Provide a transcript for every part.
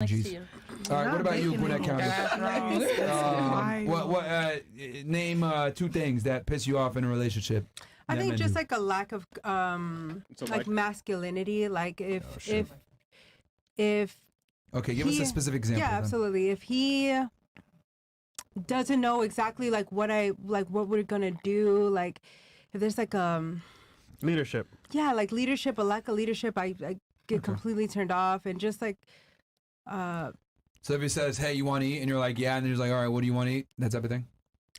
Jeez. All right, what about you, Gwinnett County? Name 2 things that piss you off in a relationship. I think just like a lack of like masculinity. Like if okay, give us a specific example. Yeah, absolutely. If he doesn't know exactly like what we're gonna do, like if there's like leadership. Yeah, like leadership, a lack of leadership, I get completely turned off, and just like so if he says, hey, you want to eat? And you're like, yeah. And he's like, all right, what do you want to eat? That type of thing?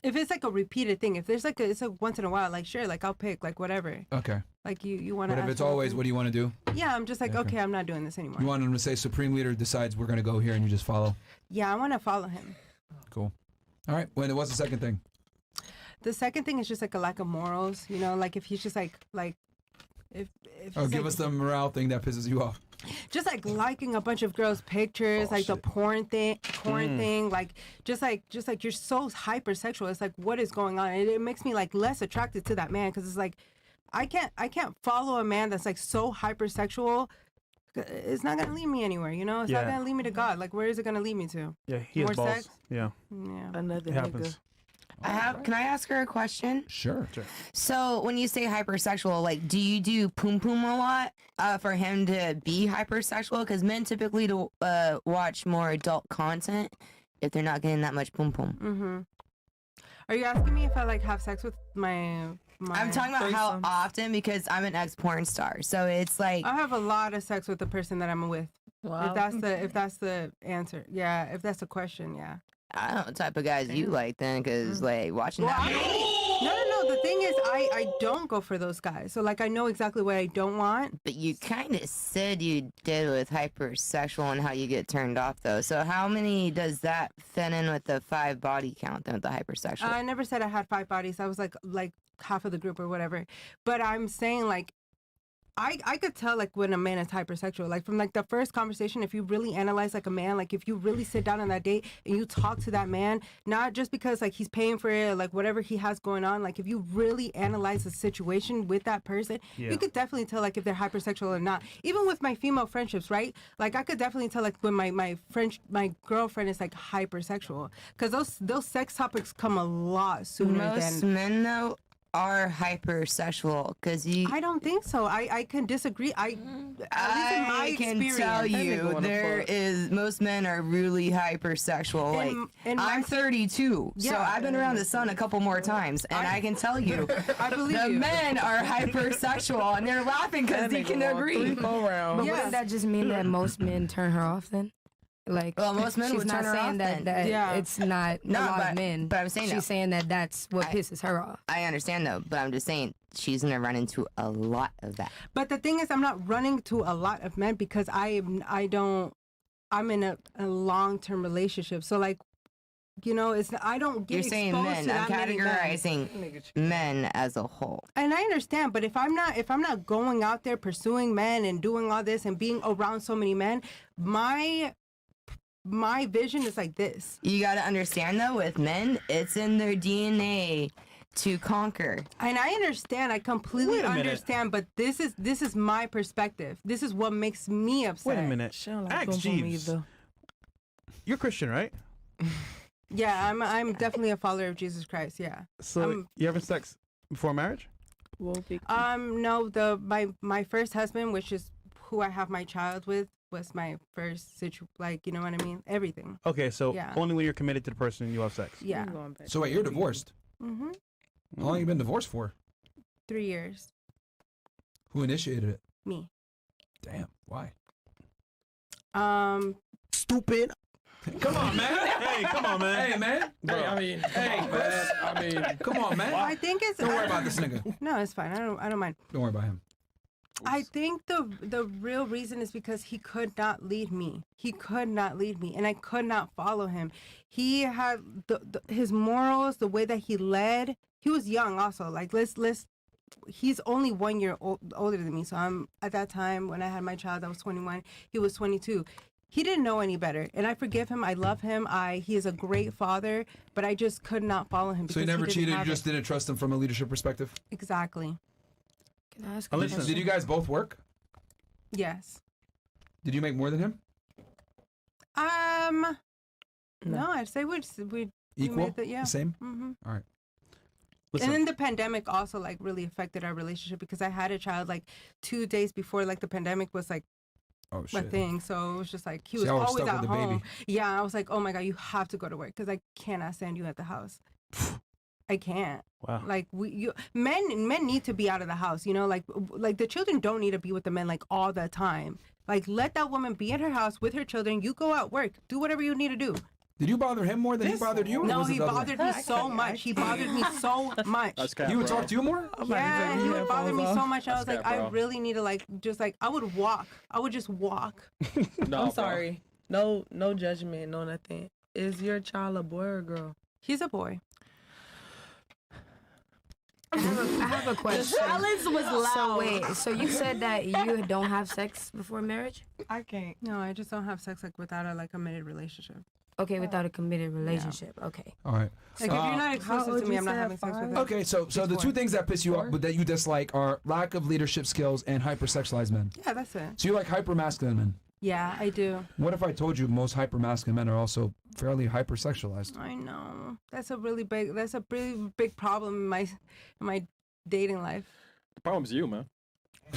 If it's like a repeated thing, if there's like it's like once in a while, like sure, like I'll pick, like whatever. Okay. Like you want to. But if it's always, what do you want to do? Yeah, I'm just like, okay, I'm not doing this anymore. You want him to say, Supreme Leader decides we're going to go here, and you just follow? Yeah, I want to follow him. Cool. All right. What's the second thing? The second thing is just like a lack of morals, you know, like if he's just like if give us the morale thing that pisses you off. Just like liking a bunch of girls' pictures, like the porn thing, like just like you're so hypersexual. It's like, what is going on? It makes me like less attracted to that man, because it's like I can't follow a man that's like so hypersexual. It's not gonna lead me anywhere, you know. It's not gonna lead me to God. Like, where is it gonna lead me to? Yeah, he has balls. Sex? Yeah. Another nigga. Can I ask her a question? Sure. So when you say hypersexual, like, do you do poom poom a lot for him to be hypersexual? Because men typically watch more adult content if they're not getting that much poom poom. Mm-hmm. Are you asking me if I like have sex with my I'm talking about how often, because I'm an ex-porn star, so it's like I have a lot of sex with the person that I'm with. Wow. If that's the answer, yeah. If that's the question, yeah. I don't know what type of guys you like then, because like watching that. No. The thing is, I don't go for those guys. So like I know exactly what I don't want. But you kind of said you did with hypersexual and how you get turned off though. So how many does that fit in with the 5 body count then with the hypersexual? I never said I had 5 bodies. I was like half of the group or whatever. But I'm saying like I could tell like when a man is hypersexual, like from like the first conversation, if you really analyze like a man, like if you really sit down on that date and you talk to that man, not just because like he's paying for it or like whatever he has going on, like if you really analyze the situation with that person, you could definitely tell like if they're hypersexual or not. Even with my female friendships, right? Like I could definitely tell like when my girlfriend is like hypersexual, because those sex topics come a lot sooner Most men though are hypersexual, because I don't think so. I can disagree. I can tell you most men are really hypersexual. I'm 32, so I've been around the sun a couple more times, and I can tell you the men are hypersexual, and they're laughing because they can agree. But wouldn't that just mean that most men turn her off then? Like, well, most men she's would not turn her saying off that it's not a lot of men. But I'm saying she's saying that that's what pisses her off. I understand though, but I'm just saying she's gonna run into a lot of that. But the thing is, I'm not running to a lot of men because I'm in a long-term relationship. So like, you know, I don't get. You're saying men. I'm categorizing men as a whole. And I understand, but if I'm not going out there pursuing men and doing all this and being around so many men, my vision is like this. You got to understand though, with men, it's in their DNA to conquer. And I understand. I completely understand. But this is my perspective. This is what makes me upset. Wait a minute. Ask Jeeves. You're Christian, right? Yeah, I'm definitely a follower of Jesus Christ. Yeah. So you having sex before marriage? No. My first husband, which is who I have my child with, was my first like, you know what I mean? Everything. Okay, so only when you're committed to the person you have sex. Yeah. So wait, you're divorced? Mm-hmm. How long have you been divorced for? 3 years. Who initiated it? Me. Damn. Why? Stupid. Come on, man. Hey, come on, man. Hey, man. Hey, I mean, come on, man. I think it's. Don't worry about this nigga. No, it's fine. I don't mind. Don't worry about him. I think the real reason is because he could not lead me. He could not lead me, and I could not follow him. He had his morals, the way that he led. He was young, also. Like he's only 1 year older than me. So I'm at that time when I had my child, I was 21. He was 22. He didn't know any better, and I forgive him. I love him. He is a great father, but I just could not follow him. So he never cheated. You just didn't trust him from a leadership perspective. Exactly. Can I ask Did you guys both work? Yes. Did you make more than him? No, I'd say we equal. yeah. Same. Mm-hmm. All right. Listen. And then the pandemic also like really affected our relationship because I had a child like 2 days before like the pandemic was like a thing. So it was just like he was always at home. Baby. Yeah, I was like, oh my God, you have to go to work because I cannot stand you at the house. I can't. Wow. Like men need to be out of the house. You know, like the children don't need to be with the men like all the time. Like let that woman be in her house with her children. You go out, work, do whatever you need to do. Did you bother him more than he bothered you? No, he bothered me so much. He bothered me so much. He would talk to you more? Yeah, he would bother me so much. I was like, I really need to like, just like, I would walk. I would just walk. No, I'm sorry. No judgment, no nothing. Is your child a boy or a girl? He's a boy. I have a question. The silence was loud. So wait, so you said that you don't have sex before marriage? I can't. No, I just don't have sex like without a like committed relationship. Okay, without a committed relationship. Yeah. Okay. All right. Like if you're not exclusive to me, I'm not having sex with you. Okay, so the two things that piss you off, but that you dislike, are lack of leadership skills and hypersexualized men. Yeah, that's it. So you like hypermasculine men? Yeah, I do. What if I told you most hypermasculine men are also fairly hypersexualized? I know. That's a really big big problem in my dating life. The problem's you, man.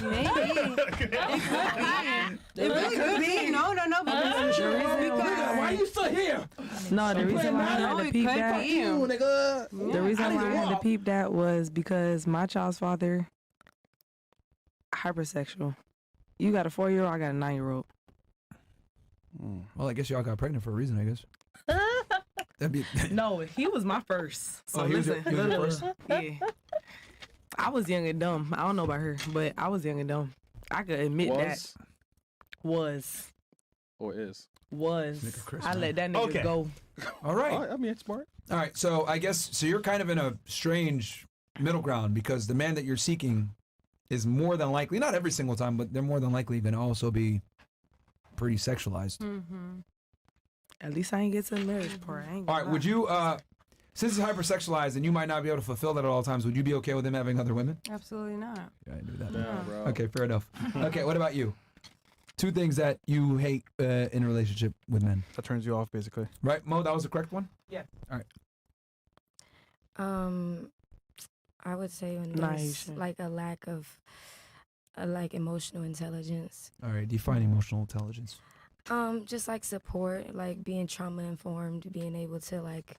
Maybe. It could be. It really could be. No. Because why are you still here? No, the reason why I had to peep that. The reason why I had to peep that was because my child's father, hypersexual. You got a 4-year-old, I got a 9-year-old. Well, I guess y'all got pregnant for a reason, I guess. No, he was my first. So listen, he was your first? Yeah. I was young and dumb. I don't know about her, but I was young and dumb. I could admit that. Was. Or is. Was. I let that nigga go. All right. I mean, it's smart. All right. So I guess, you're kind of in a strange middle ground because the man that you're seeking is more than likely, not every single time, but they're more than likely going to also be pretty sexualized. Mm-hmm. At least I ain't get to the marriage part. All right. Would you, since it's hypersexualized and you might not be able to fulfill that at all times, would you be okay with him having other women? Absolutely not. Yeah, I knew that. Yeah, bro. Okay, fair enough. Okay, what about you? 2 things that you hate in a relationship with men. That turns you off, basically. Right, Mo? That was the correct one? Yeah. All right. I would say when there's like a lack of like emotional intelligence. All right, define emotional intelligence. Just like support, like being trauma informed, being able to like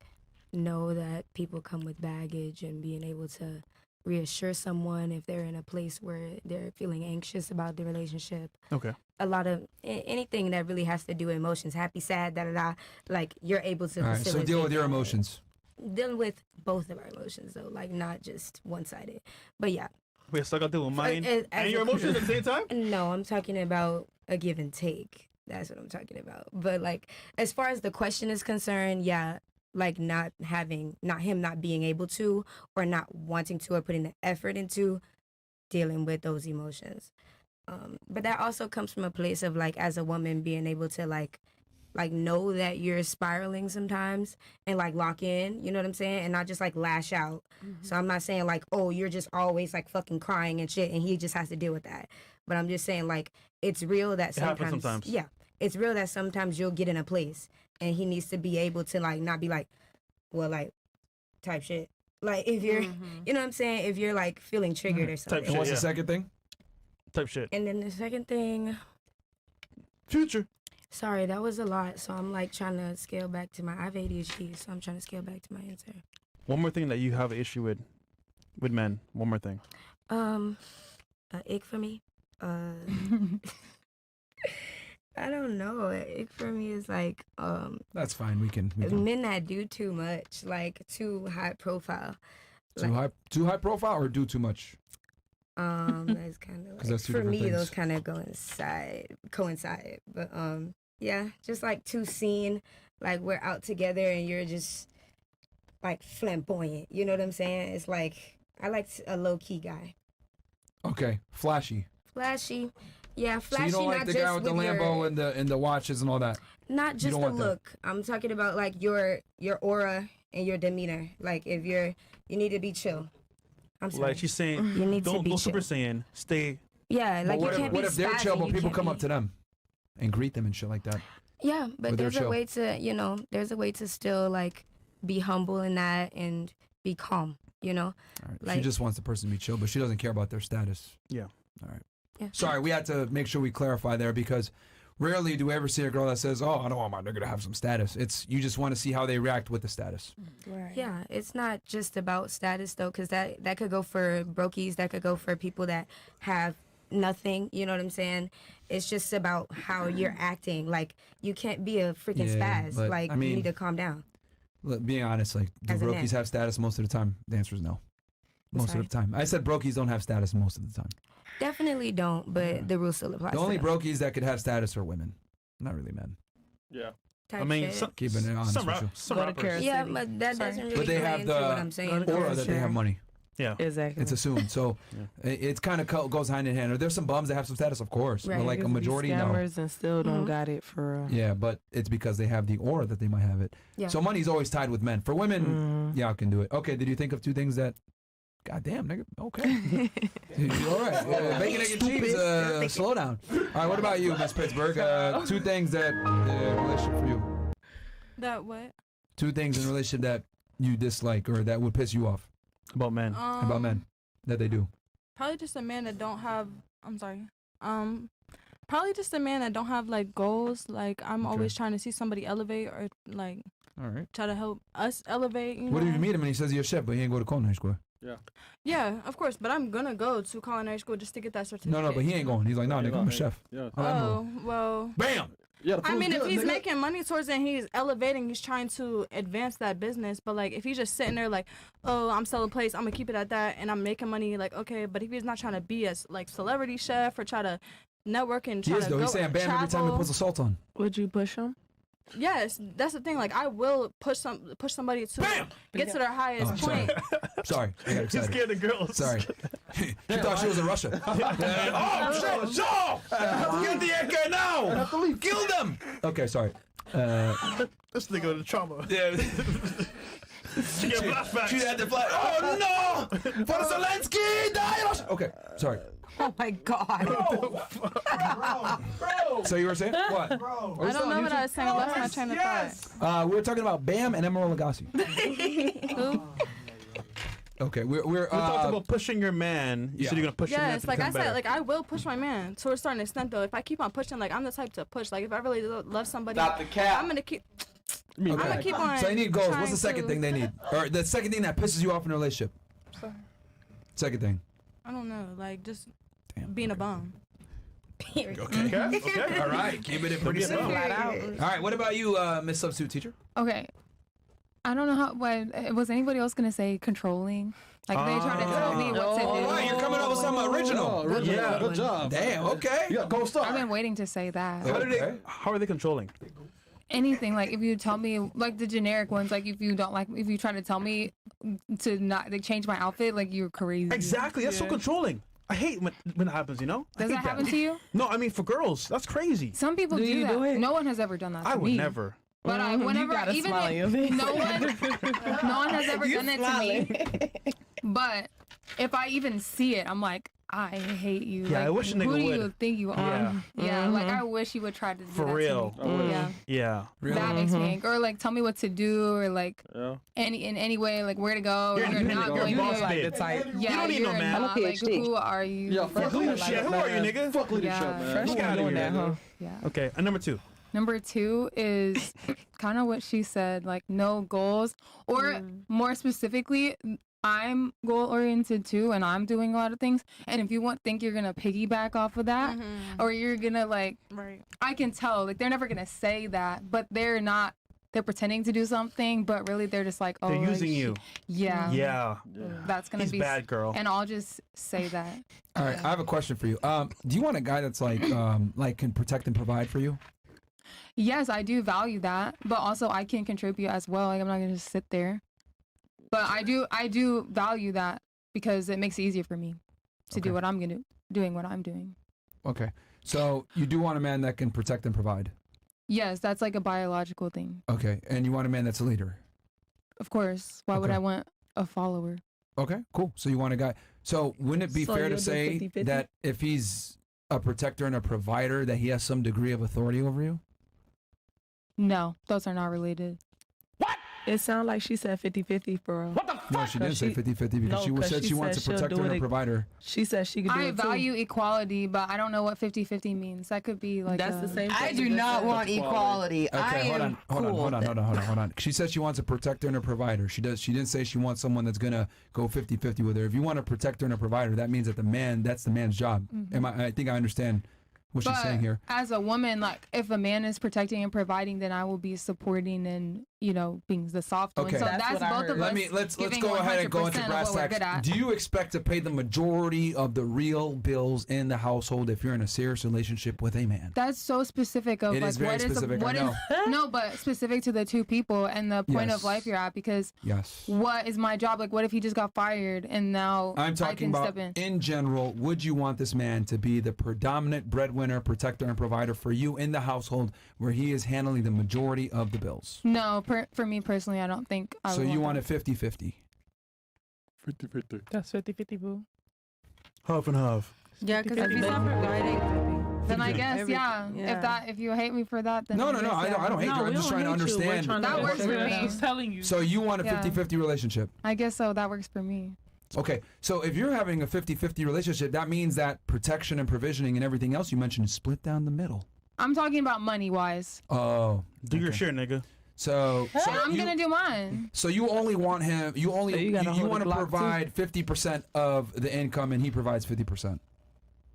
know that people come with baggage and being able to reassure someone if they're in a place where they're feeling anxious about the relationship. Okay. A lot of anything that really has to do with emotions, happy, sad, da-da-da, like you're able to facilitate. So deal with your emotions. Dealing with both of our emotions though, like not just one-sided. But yeah. Wait, so I got to deal with mine and your emotions at the same time? No, I'm talking about a give and take. That's what I'm talking about. But like, as far as the question is concerned, yeah, like not being able to or not wanting to or putting the effort into dealing with those emotions. But that also comes from a place of like, as a woman, being able to like know that you're spiraling sometimes and like lock in, you know what I'm saying? And not just like lash out. Mm-hmm. So I'm not saying like, oh, you're just always like fucking crying and shit and he just has to deal with that. But I'm just saying like, it's real that sometimes. Yeah. It's real that sometimes you'll get in a place and he needs to be able to like not be like, well, like type shit. Like if you're, you know what I'm saying? If you're like feeling triggered or something. Type shit, what's the second thing? Type shit. And then the second thing. Future. Sorry, that was a lot. So I'm like trying to scale back to I have ADHD, so I'm trying to scale back to my answer. One more thing that you have an issue with men. One more thing. Ick for me. I don't know. Ick for me is like That's fine. We can. Men that do too much, like too high profile. Too high profile or do too much? That's kind of like, for me, those kind of coincide. But yeah, just like too seen, like we're out together and you're just like flamboyant. You know what I'm saying? It's like I like a low key guy. Okay, flashy. Yeah, flashy. So you don't like the guy with the Lambo and the watches and all that? Not just the look. I'm talking about like your aura and your demeanor. Like if you need to be chill. I'm sorry. Like she's saying, you need to be don't chill. Super Saiyan, stay. Yeah, like what you can't be if they're chill, but people come be... up to them and greet them and shit like that? Yeah, but there's a way to, there's a way to still like be humble in that and be calm, All right. Like, she just wants the person to be chill, but she doesn't care about their status. Yeah. All right. Yeah. Sorry, we had to make sure we clarify there because rarely do we ever see a girl that says, "Oh, I don't want my nigga to have some status." It's you just want to see how they react with the status. Right. Yeah, it's not just about status though, because that could go for brokies, that could go for people that have nothing. You know what I'm saying? It's just about how you're acting. Like you can't be a freaking spaz. Like you need to calm down. Look, being honest, like do brokies have status most of the time? The answer is no. Most of the time. I said brokies don't have status most of the time. Definitely don't, but the rule still applies. The only brokies that could have status are women, not really men. Yeah. I mean, keeping it honest with you. Some rappers. Yeah, but that doesn't really but they play have into what I'm saying. aura that they have money. Yeah, exactly. It's assumed. So it's kind of goes hand in hand. Are there some bums that have some status? Of course. Right. But like a majority, scammers and still don't got it for Yeah, but it's because they have the aura that they might have it. Yeah. So money's always tied with men. For women, y'all can do it. Okay, did you think of two things that God damn, nigga. Okay. All right. Bacon, egg, and cheese. Slow down. All right, what about you, Miss Pittsburgh? Two things that relationship for you. That what? Two things in a relationship that you dislike or that would piss you off. About men. About men that they do. Probably just a man that don't have. I'm sorry. Probably just a man that don't have like goals. Like I'm always trying to see somebody elevate or like. All right. Try to help us elevate. You what know? if you meet him and he says he's a chef, but he ain't go to culinary school? Yeah. Yeah, of course, but I'm gonna go to culinary school just to get that certificate. No, but he ain't going. He's like, nigga, I'm a chef. Yeah. Oh, well. Bam! Yeah, I mean, if he's making money towards it and he's elevating, he's trying to advance that business. But, like, if he's just sitting there like, oh, I'm selling plates, I'm going to keep it at that, and I'm making money, like, okay. But if he's not trying to be a, like, celebrity chef or try to network and try to go He's saying bam every time he puts a salt on. Would you push him? Yes, that's the thing. Like, I will push somebody to get to their highest point. Sorry. I got excited. He's scared of girls. Sorry. She thought she was in Russia. Oh, shit! Get the AK now! Kill them! Okay, sorry. This nigga with the trauma. Yeah. She get flashbacks. She had the flash. Oh, no! For Zelensky! Die! Okay, sorry. Oh my God. Bro. So you were saying? What? I don't know what I was saying. I lost my train of thought. We were talking about Bam and Emerald Lagasse. Who? Okay, we're talking about pushing your man. You said you're gonna push your man. Yes, like I said, like I will push my man to a certain extent though. If I keep on pushing, like I'm the type to push. Like if I really love somebody, I'm gonna keep. Okay. I'm gonna keep on. So they need goals. What's the second thing they need? Or the second thing that pisses you off in a relationship? Sorry. Second thing. I don't know, like just being a bum. Okay. All right. Keep it pretty simple. All right. What about you, Miss Substitute Teacher? Okay. I don't know how. What was anybody else gonna say? Controlling? Like they try to tell me what to do. All right, you're coming up with something original. Good job. Damn. Okay. Yeah, go start. I've been waiting to say that. How are they controlling? Anything, like if you tell me, like the generic ones, like if you try to tell me to not like, change my outfit, like you're crazy. Exactly. That's so controlling. I hate when that happens, you know? Does that happen to you? No, I mean for girls, that's crazy. Some people do that. No one has ever done that to me. I would never. But whenever, even no one has ever done it to me. But if I even see it, I'm like, I hate you. Yeah, like, I wish a nigga who do would. you think you are? Yeah, like I wish you would try to do For that real. to me. Yeah. Yeah. Really? That makes me angry. Or like tell me what to do, or like in any way, like where to go. You're not going boss to bitch. Yeah, you don't need no man. Not, like, who are you? Yeah, Who are you, nigga? Fuck leadership, man. Fuck out of here, nigga. Yeah. Okay, and number two. Number two is kind of what she said, like no goals, or more specifically, I'm goal oriented too, and I'm doing a lot of things. And if you think you're gonna piggyback off of that, or you're gonna I can tell, like they're never gonna say that, but they're not. They're pretending to do something, but really they're just like, oh, they're using you. Yeah. Yeah. That's gonna be bad, girl. And I'll just say that. All right, I have a question for you. Do you want a guy that's like can protect and provide for you? Yes, I do value that, but also I can contribute as well. Like I'm not gonna just sit there. But I do value that because it makes it easier for me to do what I'm doing what I'm doing. Okay. So you do want a man that can protect and provide? Yes, that's like a biological thing. Okay. And you want a man that's a leader? Of course. Why would I want a follower? Okay, cool. So you want a guy. So wouldn't it be fair to say 50-50? That if he's a protector and a provider that he has some degree of authority over you? No, those are not related. It sounds like she said 50-50 for real. No, she didn't say 50-50 because she said she wants to protect her and her provider. She said she could do it too. I value equality, but I don't know what 50-50 means. That could be like That's the same thing. I do not want equality. Okay, hold on. She said she wants to protect her and her provider. She didn't say she wants someone that's gonna go 50-50 with her. If you want to protect her and her provider, that means that that's the man's job. I think I understand what she's saying here. As a woman, like if a man is protecting and providing, then I will be supporting and being the soft one. Okay. So that's both of us. Let's go ahead and go into brass tacks. Do you expect to pay the majority of the real bills in the household if you're in a serious relationship with a man? That's so specific of it is very specific. No, but specific to the two people and the point of life you're at, because what is my job? Like what if he just got fired and now I'm talking about in general, would you want this man to be the predominant breadwinner, protector, and provider for you in the household where he is handling the majority of the bills? No, for me personally, I don't think I would. So you want it 50-50? 50-50. That's 50-50, boo. Half and half. Yeah, because if he's not providing, then I guess, if you hate me for that, then no, I don't hate you. I'm just trying to understand. That works for me. He's telling you. So you want a 50-50 relationship? I guess so. That works for me. Okay, so if you're having a 50-50 relationship, that means that protection and provisioning and everything else you mentioned is split down the middle. I'm talking about money-wise. Oh. Do your share, nigga. So I'm going to do mine. So you only want him, you want to provide 50% of the income and he provides 50%.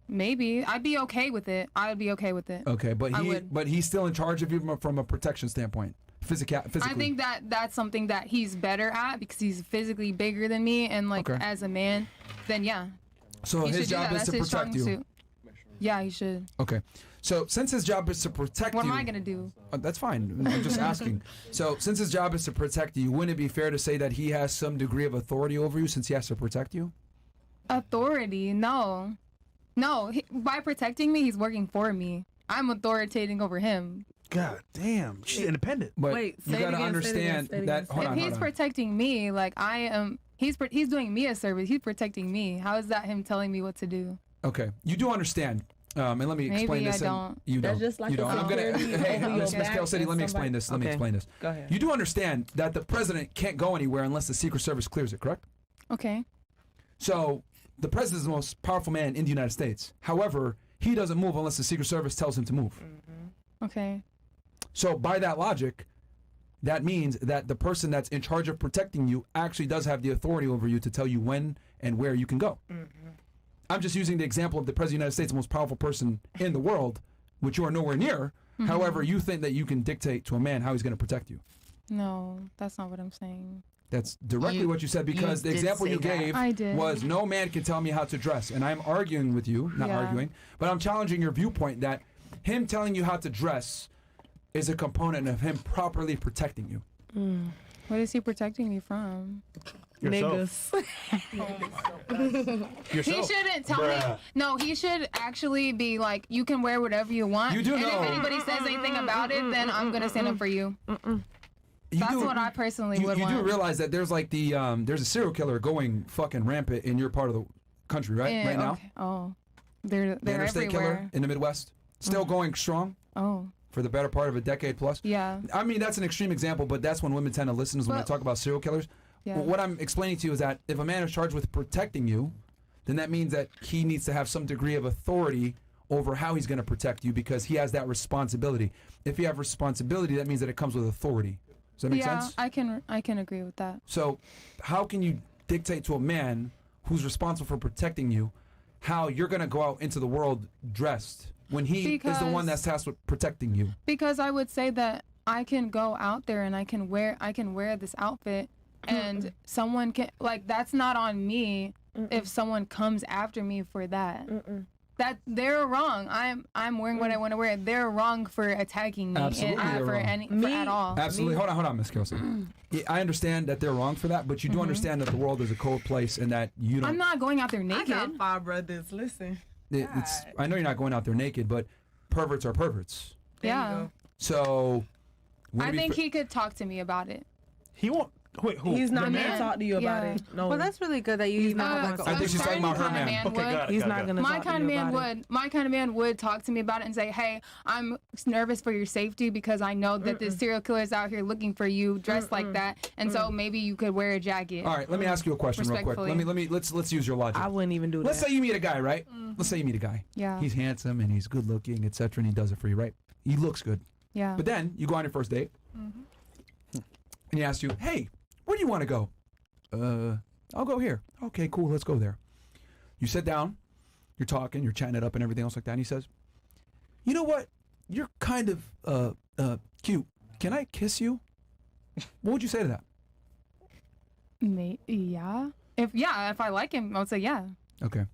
Maybe. I'd be okay with it. I would be okay with it. Okay, but he's still in charge of you from a protection standpoint. Physically. I think that's something that he's better at because he's physically bigger than me, and as a man, then So his job is to protect you. Suit. Yeah, he should. Okay. So since his job is to protect you, what am I gonna do? That's fine. I'm just asking. So since his job is to protect you, wouldn't it be fair to say that he has some degree of authority over you since he has to protect you? Authority? No. By protecting me, he's working for me. I'm authoritating over him. God damn, she's independent. But you gotta understand that. If he's protecting me, like I am, he's doing me a service. He's protecting me. How is that him telling me what to do? Okay, you do understand. And let me explain this. Maybe I don't. You don't. Just like you don't. I'm gonna. Hey, Miss Kelsey, let me explain this. Let me explain this. Go ahead. You do understand that the president can't go anywhere unless the Secret Service clears it, correct? Okay. So the president is the most powerful man in the United States. However, he doesn't move unless the Secret Service tells him to move. Okay. So by that logic, that means that the person that's in charge of protecting you actually does have the authority over you to tell you when and where you can go. I'm just using the example of the President of the United States, the most powerful person in the world, which you are nowhere near. However, you think that you can dictate to a man how he's going to protect you. No, that's not what I'm saying. That's directly what you said, because the example you gave was no man can tell me how to dress. And I'm arguing with you, not arguing, but I'm challenging your viewpoint that him telling you how to dress is a component of him properly protecting you. What is he protecting me from? Yourself. He shouldn't tell me. No, he should actually be like, you can wear whatever you want. You do and know. if anybody says anything about it, then I'm going to stand up for you. That's what I personally would want. You do realize that there's like there's a serial killer going fucking rampant in your part of the country, right? Right now. Oh, they're the interstate everywhere. Killer in the Midwest, still going strong. Oh. For the better part of a decade plus. Yeah. I mean, that's an extreme example, but that's when women tend to listen when I talk about serial killers. Yeah. What I'm explaining to you is that if a man is charged with protecting you, then that means that he needs to have some degree of authority over how he's going to protect you, because he has that responsibility. If you have responsibility, that means that it comes with authority. Does that make sense? Yeah, I can agree with that. So how can you dictate to a man who's responsible for protecting you how you're going to go out into the world dressed when he is the one that's tasked with protecting you? Because I would say that I can go out there and I can wear this outfit, and someone can, like, that's not on me if someone comes after me for that. That they're wrong. I'm wearing what I want to wear. They're wrong for attacking me. Absolutely, at all. Absolutely. Hold on, Miss Kelsey. I understand that they're wrong for that, but you do understand that the world is a cold place and that you don't. I'm not going out there naked. I got 5 brothers. Listen. I know you're not going out there naked, but perverts are perverts. Yeah. So. I think he could talk to me about it. He won't. Wait, who? He's not The going to man? talk to you about Yeah. it. No. Well, that's really good that you even have like I think she's talking about her man. Okay, got it. He's not going to My talk kind to of you man about it. would. My kind of man would talk to me about it and say, "Hey, I'm nervous for your safety because I know that the serial killer is out here looking for you, dressed like that, and so maybe you could wear a jacket." All right, let me ask you a question real quick. Let's use your logic. I wouldn't even do that. Let's say you meet a guy, right? Let's say you meet a guy. Yeah. He's handsome and he's good looking, etc., and he does it for you, right? He looks good. Yeah. But then you go on your first date, and he asks you, "Hey, where do you want to go?" I'll go here. Okay, cool. Let's go there. You sit down, you're talking, you're chatting it up and everything else like that. And he says, "You know what? You're kind of cute. Can I kiss you?" What would you say to that? Yeah. If I like him, I would say yeah. Okay.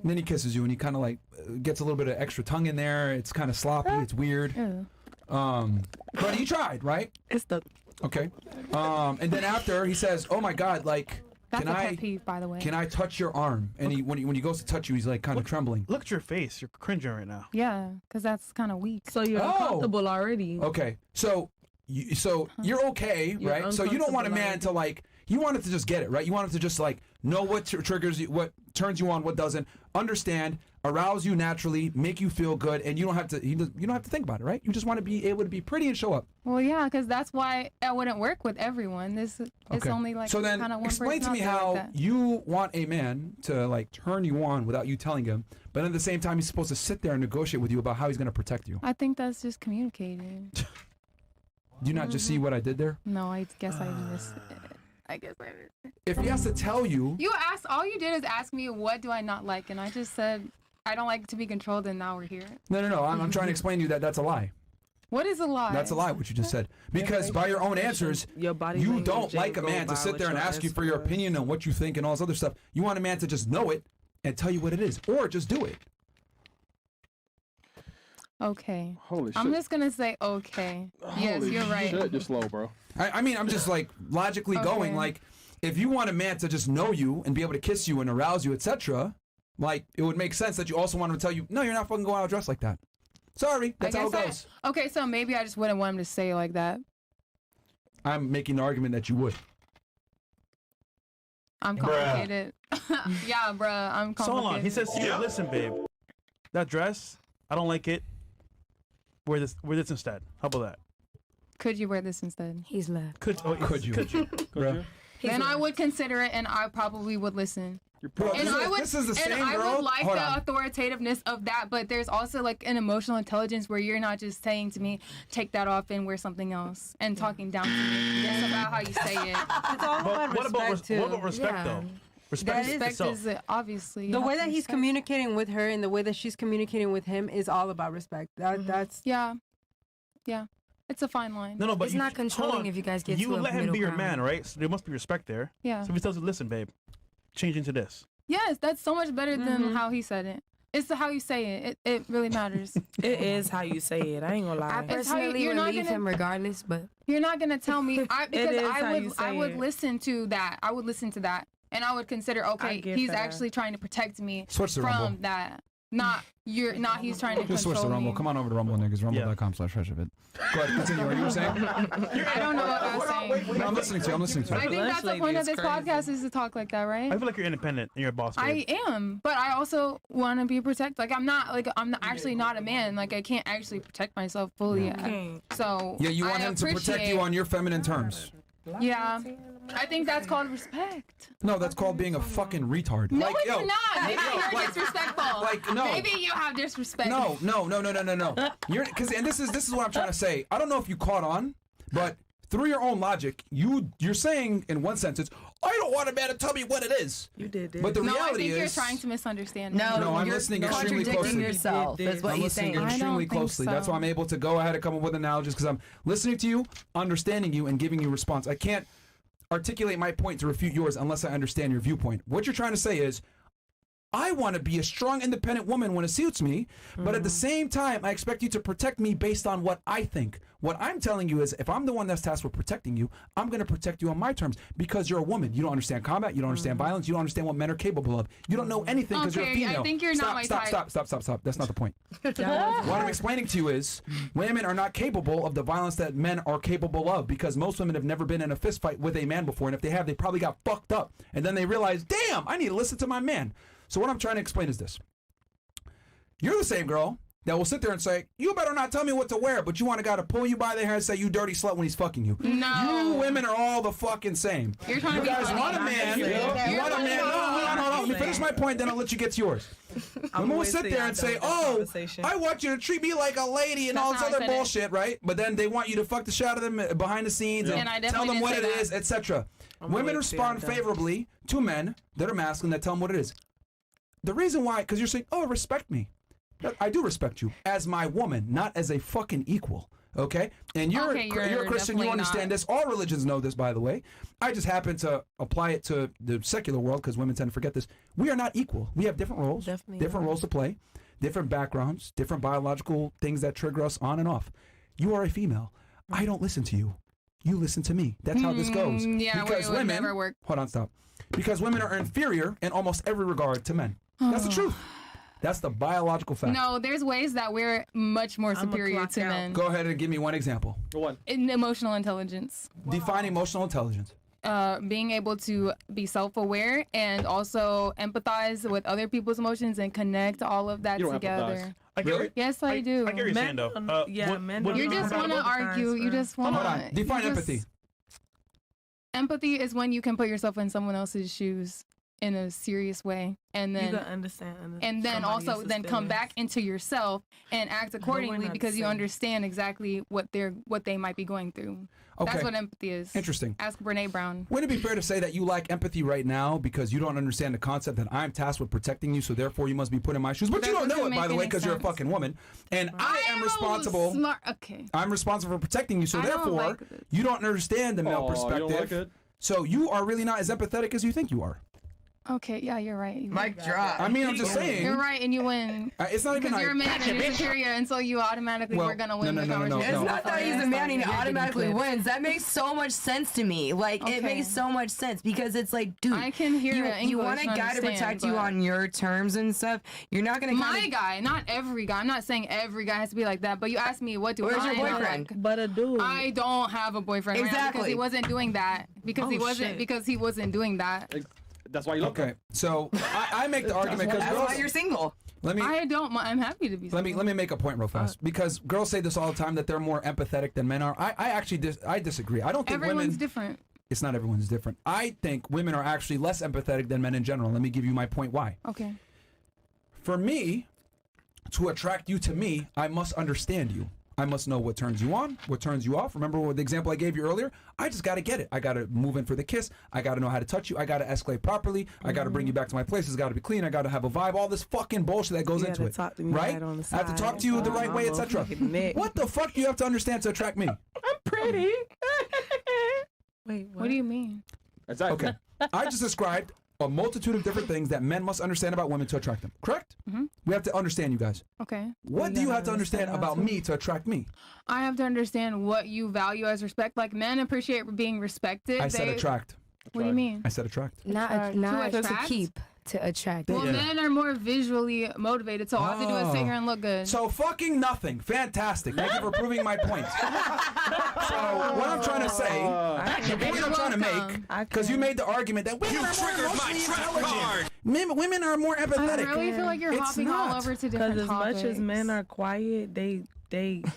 And then he kisses you, and he kind of like gets a little bit of extra tongue in there. It's kind of sloppy. It's weird. Ew. But he tried, right? It's the... Okay. And then after he says, "Oh my God, like, That's a pet peeve, by the way. can I touch your arm?" And when he goes to touch you, he's like kind of trembling. Look at your face. You're cringing right now. Yeah, because that's kind of weak. So you're uncomfortable already. Okay. So you're okay, You're right? So you don't want a man uncomfortable to like. You want him to just get it, right? You want him to just like know what triggers you, what turns you on, what doesn't. Understand, arouse you naturally, make you feel good, and you don't have to. You don't have to think about it, right? You just want to be able to be pretty and show up. Well, yeah, because that's why it wouldn't work with everyone. It's only like so then kind of one explain to me personality how like that. you want a man to like turn you on without you telling him, but at the same time he's supposed to sit there and negotiate with you about how he's going to protect you. I think that's just communicating. Do you not just see what I did there? No, I guess I missed it. I guess I missed it. If he has to tell you, all you did is ask me what do I not like, and I just said I don't like to be controlled, and now we're here. no, I'm trying to explain to you that that's a lie. What is a lie? That's a lie, what you just said. Because by your own answers, Your body you language don't like a go man to by sit what there and your ask you for your answer was. opinion on what you think and all this other stuff. You want a man to just know it and tell you what it is, or just do it. Okay. Holy shit. I'm just gonna say okay. Yes, Holy you're right. shit, you're slow, bro. I mean, I'm just like logically going, like, if you want a man to just know you and be able to kiss you and arouse you, etc., like, it would make sense that you also want him to tell you, no, you're not fucking going out dressed like that. Sorry, that's how it goes. Okay, so maybe I just wouldn't want him to say it like that. I'm making the argument that you would. I'm complicated. Yeah, bruh, I'm complicated. So hold on. He says to you, "Listen, babe, that dress, I don't like it. Wear this instead. How about that?" Could you wear this instead? He's left. Could you? Bruh. Then I would consider it, and I probably would listen. Bro, And this is the same I girl. would like Hold the on. authoritativeness of that, but there's also like an emotional intelligence where you're not just saying to me, take that off and wear something else, and talking down to me. It's about how you say it. It's all about respect too. What about respect though? Respect Is obviously the way that he's communicating with her and the way that she's communicating with him is all about respect. That's yeah. It's a fine line. No, but It's not controlling if you guys get you to would a let him middle be your ground. man, right? So there must be respect there. Yeah. So if he tells you, "Listen, babe, change into this." Yes, that's so much better than how he said it. It's how you say it. It really matters. It is how you say it. I ain't gonna I lie. personally you're would not leave gonna- him regardless, but You're not gonna tell me because is how I you would say it. listen to that. I would listen to that, and I would consider I get he's that. actually trying to protect me Switch to from Rumble. that. He's trying to Just switch to control Rumble. me. Come on over to Rumble, niggas. Rumble.com/freshandfit. Go ahead, continue. What you were saying? I don't know what I was saying. No, I'm listening to you. I think that's the point of this podcast is to talk like that, right? I feel like you're independent and you're a boss. Babe. I am, but I also want to be protected. Like I'm actually not a man. Like I can't actually protect myself fully. So Yeah, you want him to protect you on your feminine terms. Yeah, I think that's called respect. No, that's called being a fucking retard. No, like, it's yo, not. Maybe you're like- disrespectful. like, no. Maybe you have disrespect. No. You're and this is what I'm trying to say. I don't know if you caught on, but through your own logic, you're saying in one sentence, I don't want a man to tell me what it is. You did. But the No, I reality think you're is, trying to misunderstand me. No, I'm you're listening extremely contradicting closely. yourself. That's what I'm he's listening saying. extremely think closely. That's so. why I'm able to go ahead and come up with analogies because I'm listening to you, understanding you, and giving you response. I can't articulate my point to refute yours unless I understand your viewpoint. What you're trying to say is, I want to be a strong, independent woman when it suits me, but at the same time, I expect you to protect me based on what I think. What I'm telling you is, if I'm the one that's tasked with protecting you, I'm going to protect you on my terms because you're a woman. You don't understand combat. You don't understand violence. You don't understand what men are capable of. You don't know anything because you're a female. I think you're not my type. Stop. That's not the point. What I'm explaining to you is, women are not capable of the violence that men are capable of because most women have never been in a fist fight with a man before, and if they have, they probably got fucked up. And then they realize, damn, I need to listen to my man. So what I'm trying to explain is this. You're the same girl that will sit there and say, you better not tell me what to wear, but you want a guy to pull you by the hair and say, you dirty slut when he's fucking you. No. You women are all the fucking same. You're trying to be guys funny. want a man. You want a man. No. Let me finish my point, then I'll let you get to yours. Women will sit there and say, oh, I want you to treat me like a lady and all this other bullshit, right? But then they want you to fuck the shit out of them behind the scenes and tell them what it is, etc. Women respond favorably to men that are masculine that tell them what it is. The reason why, because you're saying, oh, respect me. I do respect you as my woman, not as a fucking equal. Okay? And you're a Christian, you understand this. All religions know this, by the way. I just happen to apply it to the secular world because women tend to forget this. We are not equal. We have different roles, different roles to play, different backgrounds, different biological things that trigger us on and off. You are a female. I don't listen to you. You listen to me. That's how this goes. Yeah, because would women, never work. Hold on, stop. Because women are inferior in almost every regard to men. That's the truth. That's the biological fact. No, there's ways that we're much more superior to men. Go ahead and give me one example. One. In emotional intelligence. Define emotional intelligence. Being able to be self-aware and also empathize with other people's emotions and connect all of that together. Yes, I do. I get what you're saying, though. Men. You just want to argue. You just want to. Hold on. Define empathy. Empathy is when you can put yourself in someone else's shoes in a serious way, and then you can understand, and then also then come back into yourself and act accordingly because you understand exactly what they might be going through. Okay. That's what empathy is. Interesting. Ask Brene Brown. Would it be fair to say that you lack empathy right now because you don't understand the concept that I'm tasked with protecting you, so therefore you must be put in my shoes? But you don't know it, by the way, because you're a fucking woman, and I am responsible. Okay. I'm responsible for protecting you, so therefore you don't understand the male perspective. You don't like it? So you are really not as empathetic as you think you are. Okay, yeah, you're right. Mic drop. I mean, I'm just saying. You're right, and you win. It's not even because you're a man and you're superior, and so you automatically we're gonna win the conversation. It's not that he's a man and he automatically wins. That makes so much sense to me. Like it makes so much sense because it's like, dude, I can hear you want a guy to protect you on your terms and stuff. You're not gonna. My guy, not every guy. I'm not saying every guy has to be like that. But you asked me, what do Where's your I boyfriend? like? But a dude. I don't have a boyfriend right now because he wasn't doing that. Because he wasn't doing that. That's why you love Okay, so I make the argument because that's why you're single. I'm happy to be single. Let me make a point real fast because girls say this all the time that they're more empathetic than men are. I actually I disagree. I don't think everyone's different. It's not everyone's different. I think women are actually less empathetic than men in general. Let me give you my point why. Okay. For me to attract you to me, I must understand you. I must know what turns you on, what turns you off. Remember the example I gave you earlier? I just got to get it. I got to move in for the kiss. I got to know how to touch you. I got to escalate properly. I got to bring you back to my place. It's got to be clean. I got to have a vibe. All this fucking bullshit that goes into it. Right? I have to talk to you the right way, etc. What the fuck do you have to understand to attract me? I'm pretty. Wait, what do you mean? Exactly. Okay. I just described a multitude of different things that men must understand about women to attract them. Correct? Mm-hmm. We have to understand you guys. Okay. What do you have to understand about me to attract me? I have to understand what you value as respect. Like men appreciate being respected. I said attract. What do you mean? I said attract. Not to keep. To attract. Well, men are more visually motivated, so all I have to do is sit here and look good. So fucking nothing. Fantastic. Thank you for proving my point. So what I'm trying to say, the point I'm trying to make, because you made the argument that women are more emotionally intelligent. Women are more empathetic. I really feel like you're hopping all over to different topics. Because as much as men are quiet, they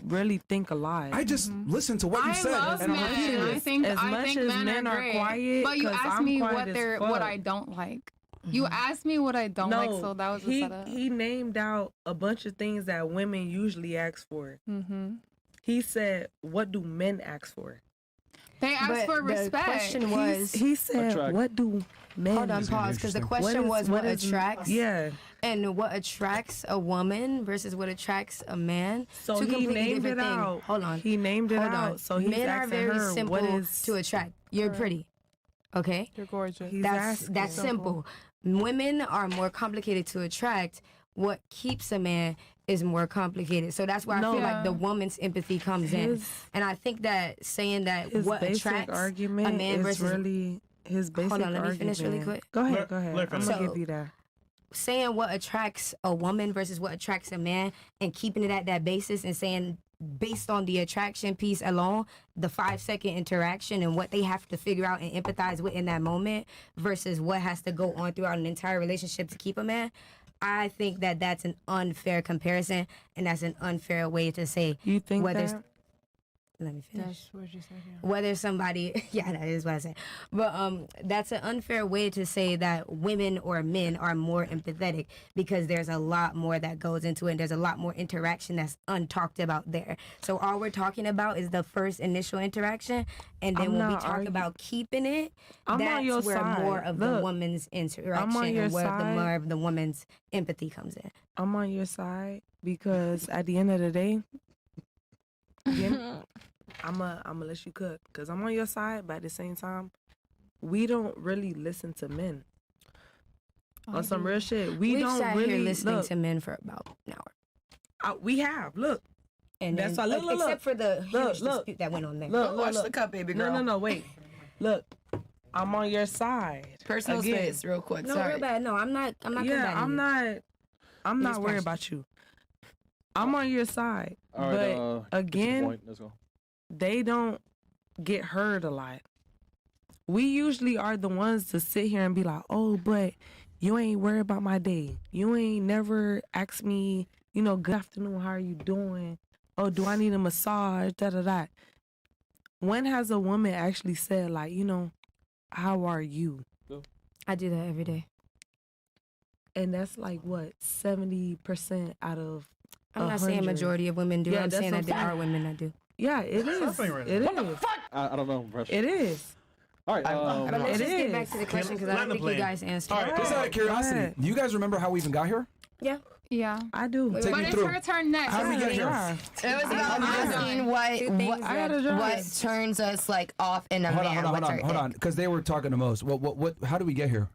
really think a lot. I just listened to what you said, and I'm repeating it. I think men are quiet, but you asked me what I don't like. You asked me what I don't like, so that was the setup. He named out a bunch of things that women usually ask for. Mm-hmm. He said, "What do men ask for?" They ask for respect. The question was, he said, "What do men?" Hold on, pause, because the question was what attracts. Yeah. And what attracts a woman versus what attracts a man. So he named it out. Hold on. He named it out. So he's men are very her, simple to attract. You're pretty. Okay? You're gorgeous. That's simple. women are more complicated to attract. What keeps a man is more complicated. So that's where I feel like the woman's empathy comes in. And I think that saying that what attracts a man versus really his basic hold on, let me argument. finish really quick. Go ahead. I'm So, gonna give you that. saying what attracts a woman versus what attracts a man and keeping it at that basis and saying based on the attraction piece alone, the 5-second interaction and what they have to figure out and empathize with in that moment versus what has to go on throughout an entire relationship to keep a man, I think that that's an unfair comparison and that's an unfair way to say you think whether that? Let me finish. That's what you said. Yeah. Whether somebody, yeah, that is what I said. But that's an unfair way to say that women or men are more empathetic because there's a lot more that goes into it. And there's a lot more interaction that's untalked about there. So all we're talking about is the first initial interaction, and then when we talk about keeping it, that's where more of the woman's interaction and where more of the woman's empathy comes in. I'm on your side because at the end of the day, I'm gonna let you cook because I'm on your side, but at the same time, we don't really listen to men. On some real shit, we've don't sat really here listening look, to men for about an hour. We have And that's then, why look, except for the huge dispute that went on there. Watch the cup, baby girl. No, wait. Look, I'm on your side. Personal space, real quick. No, Sorry. real bad. No, I'm not. I'm not. Yeah, combating I'm not worried about you. I'm on your side. All right, but again, let's go. They don't get heard a lot. We usually are the ones to sit here and be like, oh, but you ain't worried about my day. You ain't never asked me, good afternoon, how are you doing? Oh, do I need a massage? Da-da-da. When has a woman actually said, like, how are you? I do that every day. And that's like, what, 70% out of I'm not saying majority of women do. Yeah, I'm saying that there saying. are women that do. Yeah, it is. It is. What the fuck? I don't know. It is. All right. But let's just get back is. to the question because I don't think you guys answered. All right, just out of curiosity, do you guys remember how we even got here? Yeah. Yeah. I do. But Take me it's through. her turn next. How did we get here? It was about asking what turns us like off in a man. Hold on, because they were talking the most. What? How did we get here?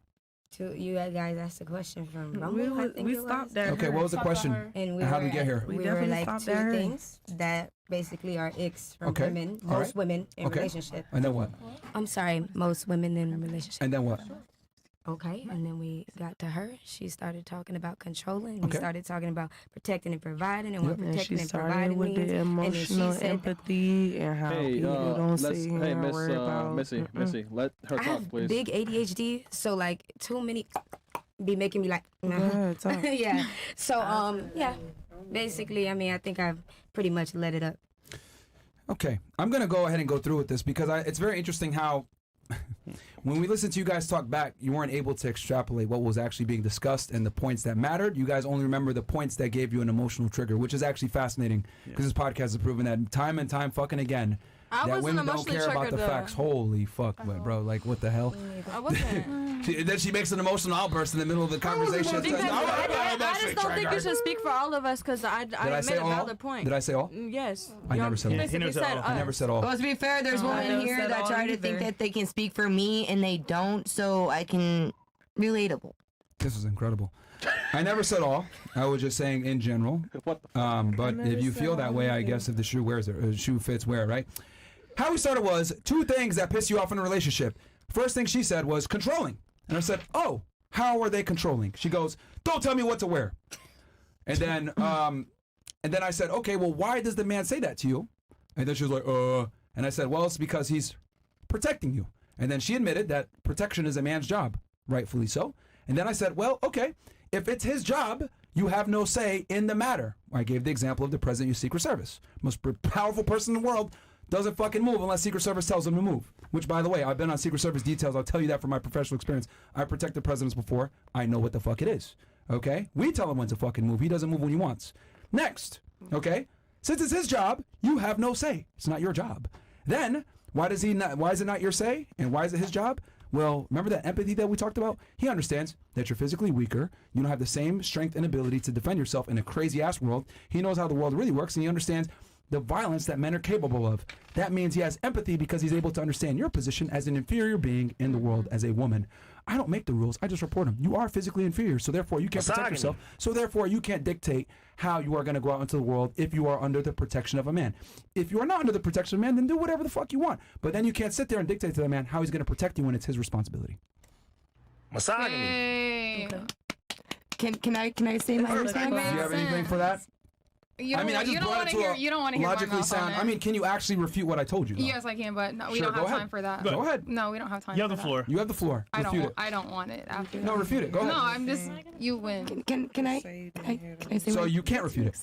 You guys asked a question from Rumble. I think we it stopped was. there. Okay, what was the question? And How did we get here? We were definitely like stopped two there. things that basically are icks from Okay. women, All most right. women in Okay. relationship. And then what? I'm sorry, most women in relationship. And then what? Okay, and then we got to her. She started talking about controlling. We Okay. started talking about protecting and providing and what And protecting she and started providing with means. the emotional and then she said, empathy and how people don't sit here hey, and Miss worry about. Missy, let her I talk, have please. big ADHD, so like too many be making me like, Go ahead, talk. yeah. So yeah, basically, I mean, I think I've pretty much let it up. Okay, I'm gonna go ahead and go through with this because it's very interesting how when we listened to you guys talk back, you weren't able to extrapolate what was actually being discussed and the points that mattered. You guys only remember the points that gave you an emotional trigger, which is actually fascinating because this podcast has proven that time and time fucking again that women don't care about the facts. Holy fuck, bro! Like what the hell? I wasn't. Then she makes an emotional outburst in the middle of the conversation. Because I just don't think you should speak for all of us because I made a valid point. Did I say all? Yes. I never said all. Basically said I never said all. Well, to be fair, there's women here that try to think that they can speak for me and they don't, so I can relatable. This is incredible. I never said all. I was just saying in general. But if you feel that way, I guess if the shoe wears it, the shoe fits, wear it, right? How we started was 2 things that piss you off in a relationship. First thing she said was controlling. And I said, oh, how are they controlling? She goes, don't tell me what to wear. And then I said, okay, well, why does the man say that to you? And then she was like, and I said, well, it's because he's protecting you. And then she admitted that protection is a man's job, rightfully so. And then I said, well, okay, if it's his job, you have no say in the matter. I gave the example of the president of Secret Service. Most powerful person in the world doesn't fucking move unless Secret Service tells him to move. Which, by the way, I've been on Secret Service details. I'll tell you that from my professional experience. I protected presidents before. I know what the fuck it is. Okay? We tell him when to fucking move. He doesn't move when he wants. Next. Okay? Since it's his job, you have no say. It's not your job. Then, why is it not your say? And why is it his job? Well, remember that empathy that we talked about? He understands that you're physically weaker. You don't have the same strength and ability to defend yourself in a crazy-ass world. He knows how the world really works, and he understands the violence that men are capable of. That means he has empathy because he's able to understand your position as an inferior being in the world as a woman. I don't make the rules. I just report them. You are physically inferior, so therefore you can't protect yourself. So therefore you can't dictate how you are going to go out into the world if you are under the protection of a man. If you are not under the protection of a man, then do whatever the fuck you want. But then you can't sit there and dictate to the man how he's going to protect you when it's his responsibility. Misogyny. Hey. Okay. Can I say my response? Do you have anything for that? You don't, I just brought it to you don't want to hear my logically mouth sound. on it. I mean, can you actually refute what I told you? Though? Yes, I can, but no, we Sure, don't go have ahead. time for that. Go ahead. No, we don't have time. You have for the that. floor. You have the floor. Refute it. I don't want it after. No, refute it. Go ahead. No, I'm just. You win. Can I say So you can't refute it.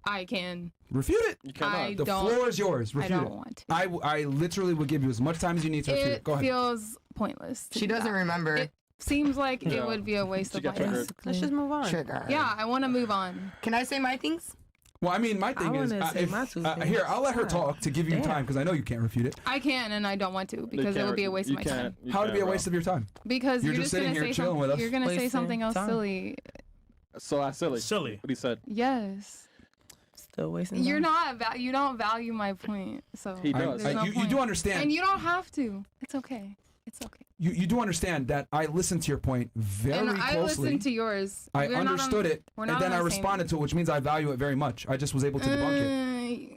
I can. Refute it. You cannot. The floor is yours. Refute I don't it. want to. I literally will give you as much time as you need to refute it. Go ahead. It feels pointless. She doesn't remember. It seems like it would be a waste of my time. Let's just move on. Trigger. Yeah, I want to move on. Can I say my things? Well, I mean, my thing is, here, I'll let her talk to give you time because I know you can't refute it. I can, and I don't want to because it would be a waste of my time. How would it be a waste of your time? Because you're you're just just sitting gonna here say chilling with us. You're gonna say something else silly. So that's silly. Silly. What he said. Yes. Still wasting. You're not. You don't value my point. So He does. there's no You point. do understand. And you don't have to. It's okay. It's okay. You do understand that I listened to your point very And I closely. listened to yours. I We're not understood on- it, we're and not then on I the same- responded to it, which means I value it very much. I just was able to debunk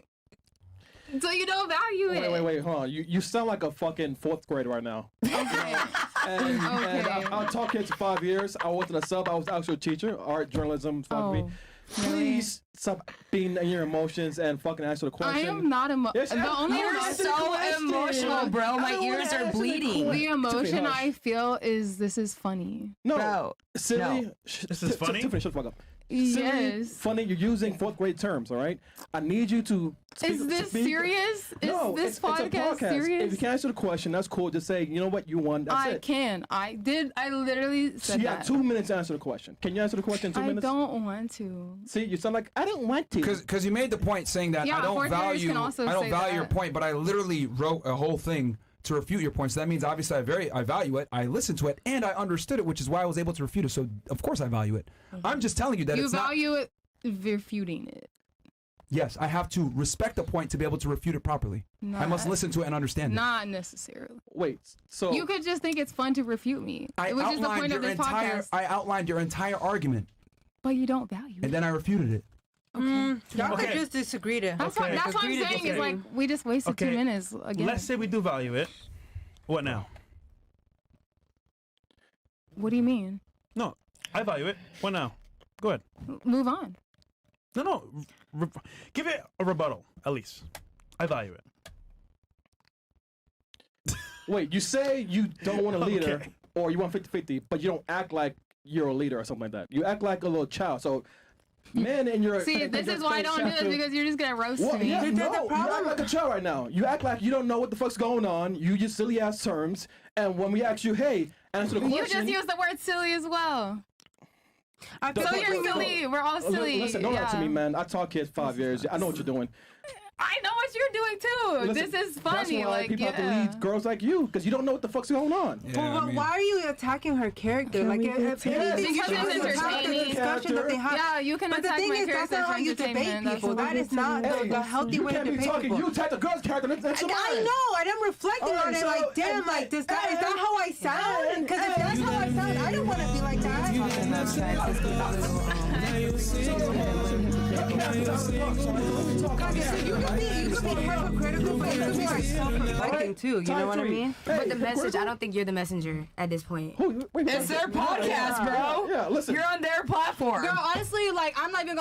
it. So you don't value it. Wait, hold on. You sound like a fucking fourth grader right now. Okay. And I taught kids for 5 years. I wasn't a sub. I was actually a teacher, art, journalism, photography. Really? Please stop being in your emotions and fucking answer the question. I am not Yes, the only You're emotion, so emotional, bro. My ears are bleeding. the emotion hush. I feel is this is funny. No, Bro, silly. no. This is funny? Tiffany, shut the fuck up. Silly, Yes. funny. You're using fourth grade terms, all right? I need you to. Is this serious? No, is this it's a podcast If serious? you can't answer the question, that's cool. Just say, you know what, you won. That's I it. can. I did. I literally said You that. have 2 minutes to answer the question. Can you answer the question in 2 I minutes? don't want to. See, you sound like I don't want to. Because you made the point saying that Yeah, I don't fourth graders value can also I don't say value your that. point, but I literally wrote a whole thing to refute your point. So that means obviously I value it, I listened to it, and I understood it, which is why I was able to refute it. So of course I value it. I'm just telling you that You it's not. value it refuting it. Yes, I have to respect the point to be able to refute it properly. I must listen to it and understand it. Not necessarily. Wait, so You could just think it's fun to refute me, which is the point of this podcast. I outlined your entire argument, But you don't value and it. then I refuted it. Y'all could Okay. just disagree to. That's what I'm saying. Is like we just wasted 2 minutes again. Let's say we do value it. What now? What do you mean? No, I value it. What now? Go ahead. Move on. No. Give it a rebuttal, at least. I value it. wait, you say you don't want a leader Okay. or you want 50-50, but you don't act like you're a leader or something like that. You act like a little child. So men in your See, this is why I don't do this because you're just gonna roast Well, me. yeah, Is that the no, you problem? act like a child right now. You act like you don't know what the fuck's going on. You use silly ass terms, and when we ask you, hey, answer the You question. just used the word silly as well. I feel So like you're silly. We're all silly. Listen, don't lie to Yeah. me, man. I taught kids 5 years. I know what you're doing. I know what you're doing too. Listen, this is That's funny. why Like, people have to yeah. lead girls like you, because you don't know what the fuck's going on. Well, why are you attacking her character? Like, if anything, Because you it's should attack the entertaining. discussion that they have. Yeah, you can But the attack thing my is, that's character not for how you debate entertainment. people. That's That is not the healthy you way to can't be debate talking. people. You attack the girl's character. That's I mine. know, and I'm reflecting Alright, on it. so- Like, damn, and- like, is that and- how I sound? Because if that's how I sound, I don't want to be like that. You could be hypocritical, but you could be like self-reflecting too. You know what I mean? But the message, I don't think you're the messenger at this point. It's their podcast, bro. Yeah, listen. You're on their platform. Girl, honestly, like I'm not even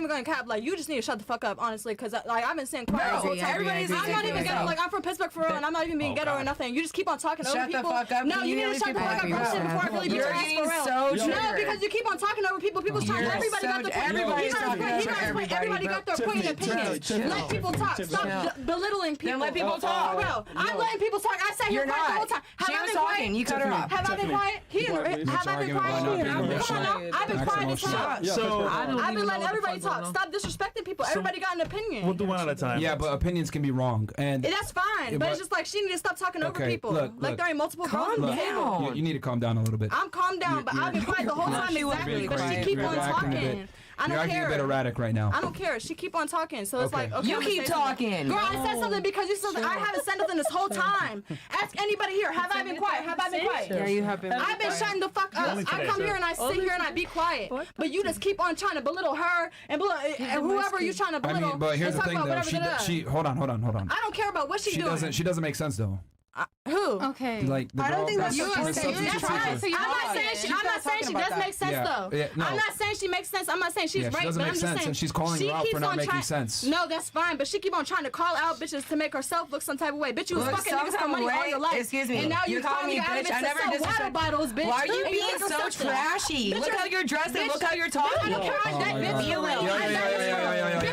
going to cap. Like you just need to shut the fuck up, honestly, because like I've been saying quiet the whole time. Everybody's I'm not even ghetto. Like I'm from Pittsburgh for real, and I'm not even being ghetto or nothing. You just keep on talking over Shut the people. fuck up. No, Can you you need to shut the fuck up really first before I really beat You're your ass being for real. so No, triggered. because you keep on talking over people. People's talking. You're Everybody got so- their point. everybody's You talking guys over everybody, everybody bro. got their point and opinion. chill. Let people talk. Stop belittling people. Then let people talk. For real. I'm letting people talk. I sat here You're quiet the whole not. time. She was talking. You cut her off. Have I been quiet? Have I been quiet? Come on now. I've been quiet this time. So I've been letting everybody talk. Stop disrespecting people. Everybody got an opinion. we'll do one at a time. Yeah, but opinions can be wrong, and That's fine, but it's just like she need to stop talking over Okay, people. look, Like there ain't multiple girls on the table. down. you need to calm down a little bit. I'm calmed down, but I've been quiet the whole time exactly. But she keep on talking. I don't You're care. acting a bit erratic right now. I don't care. She keep on talking, so it's like, okay. You keep talking. Girl, I said something because you said something. I haven't said nothing this whole time. Ask anybody here. Have I been quiet? Have I been quiet? Yeah, you have been. I've been shutting the fuck up. I come here and I sit here and I be quiet. But you just keep on trying to belittle her and whoever you trying to belittle. I mean, but here's the thing, though. She hold on. I don't care about what she's doing. She doesn't make sense, though. Who? Okay. Like the I don't think that's the what you're saying. substitute That's teacher. I'm not saying she does make sense though. Yeah, no. I'm not saying she makes sense. I'm not saying she's Yeah, she right, doesn't but make I'm just sense, saying and she's calling she her out keeps for not on making trying- sense. No, that's fine, but she keep on trying to call out bitches to make herself look some type of way. Bitch, you was fucking niggas for money all your life. Excuse me. And now you you call me out of bitch. it I to never sell water disrespect. bottles, bitch. Why are you And being look so something. trashy? Look how you're dressed and look how you're talking. I don't care. I'm that bitch. Bitch,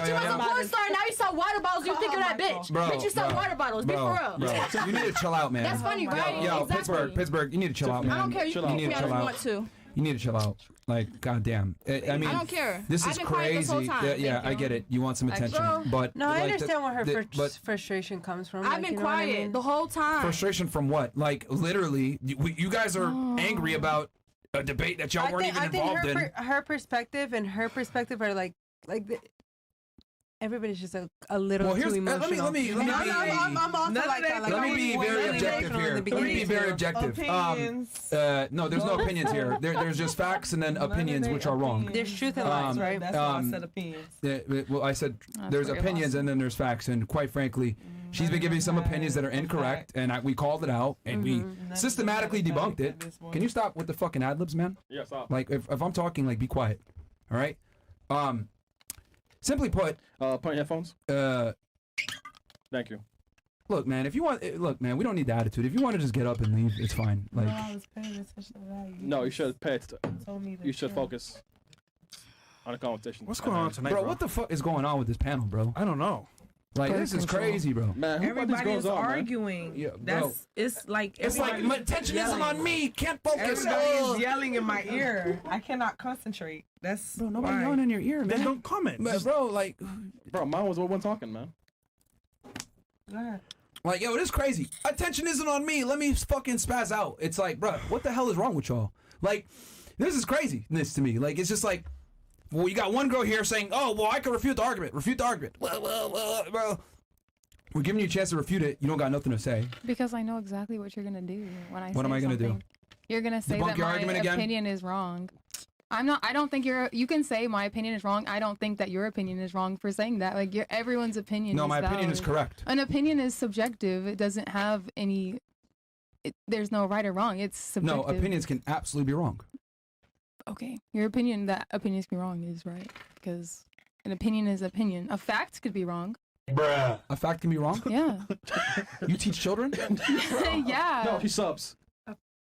you was a porn star. Now you sell water bottles. You think of that bitch. Bitch, you sell water bottles. Be for real. You need to chill out, man. That's funny, right? Yo, Exactly. Pittsburgh, you need to chill out, man. I don't care. You need can to me out if chill you out. want to. You need to chill out. Like, goddamn. I mean, I don't care. This I've is been quiet this whole crazy. time. Yeah, I get it. You want some attention, Girl. but No, I like, understand where her but frustration comes from. I've like, been you know what I quiet mean? the whole time. frustration from what? Like, literally, you guys are angry about a debate that y'all weren't even involved in. Her perspective and her perspective are like everybody's just a little too emotional. Let me I'm also like that. Like, let me be very objective here. Let me be very objective. No, there's no opinions here. There's just facts and then opinions, which are wrong. There's truth and lies, right? That's why I said opinions. Well, I said there's opinions and then there's facts, and quite frankly, she's been giving some opinions that are incorrect, and we called it out, and we systematically debunked it. Can you stop with the fucking ad libs, man? Yeah, stop. Like, if I'm talking, like, be quiet. All right. Simply put, put your headphones. Thank you. Look, man. If you want, look, man. We don't need the attitude. If you want to just get up and leave, it's fine. Like, No, you should pay it. You should focus on the competition. What's going on tonight, bro? What the fuck is going on with this panel, bro? I don't know. Like, this is crazy, bro. Man, who brought these Everybody girls is on, man? arguing. Yeah, bro. That's it's like It's like my attention isn't on me. Can't focus. everybody's yelling in my ear. I cannot concentrate. That's Bro, nobody why. yelling in your ear, man. Then don't comment. But, bro, like, Bro, mine was the one talking, man. Go ahead. like, yo, this is crazy. Attention isn't on me. Let me fucking spaz out. It's like, bro, what the hell is wrong with y'all? Like, this is craziness to me. Like, it's just like, well, you got one girl here saying, oh, well, I can refute the argument. Refute the argument. Well, we're giving you a chance to refute it. You don't got nothing to say. Because I know exactly what you're gonna do when I. What am I gonna do? You're gonna say Debunk that your my argument again? opinion is wrong. I'm not. I don't think you can say my opinion is wrong. I don't think that your opinion is wrong for saying that. Like, everyone's opinion. No, is my opinion is valid. correct. An opinion is subjective. It doesn't have any. There's no right or wrong. It's subjective. No, opinions can absolutely be wrong. Okay, your opinion that opinions can be wrong is right because an opinion is opinion. A fact could be wrong. Bruh. A fact can be wrong? Yeah. You teach children? Yeah. No, he subs.